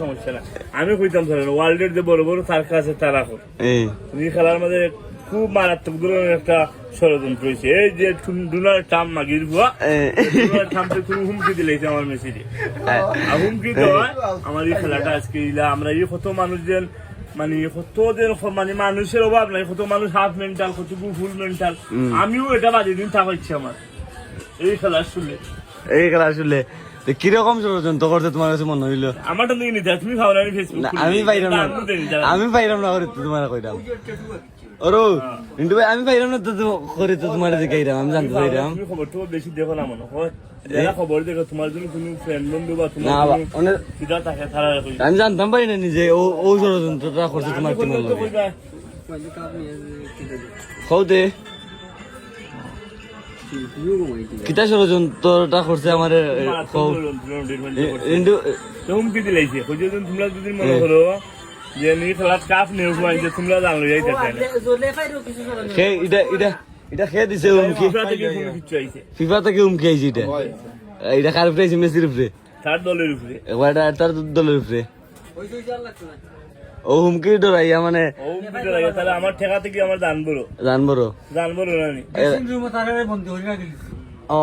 সমস্যা না, আমি কইতাম ধরেন ওয়ার্ল্ডের যে বড় বড় তারকা আছে তারা তুমি খেলার মধ্যে খুব মারাত্মক ধরনের একটা ষড়যন্ত্র হয়েছে। এই যে ডোনাল্ড ট্রাম্প মাগির ভুয়া, ডোনাল্ড ট্রাম্পের খুব হুমকি দিলেছে আমার মেসিকে। আর হুমকি দেওয়া আমার এই খেলাটা আজকে আমরা এই কত মানুষজন মানে কতদের মানে মানুষের অভাব নাই, কত মানুষ হাফ মেন্টাল, কত ফুল মেন্টাল। আমিও এটা বাজে দিন থাকাচ্ছি আমার এই খেলা শুনলে। এই খেলা শুনলে কিরকম ষড়যন্ত্র করতে তোমার কাছে মনে হইল? আমারটা নিয়ে নিতে তুমি ভাবো না ফেসবুক আমি পাইলাম না, আমি পাইলাম না করে তোমার কইরাম। ওরো কিন্তু ভাই আমি পাইলাম না তো করে তো তোমার যে কইরাম আমি জানতে চাইলাম। তুমি খবর তো বেশি দেখো না মনে হয়, যারা খবর দেখো তোমার জন্য কোনো ফ্রেন্ড বন্ধু বা তোমার অনেক সিধা থাকে তারা আমি জানতাম পারি না নিজে ও ষড়যন্ত্রটা করছে তোমার কি মনে লাগে কৌতে কিতা ষড়যন্ত্রটা করছে আমার হুমকি দিলাইছে তোমরা যদি মনে করো যে খেলা কাপ নিয়ে যে তোমরা জানলো যাইতেছে এটা খেয়ে দিছে হুমকি ফিফা থেকে হুমকি আইছে এটা কার উপরে আইছে? মেসির উপরে, তার দলের উপরে, তার দলের উপরে ও হুমকি ডরাইয়া মানে তাহলে আমার ঠেকা থেকে আমার জানবো জানবো না ও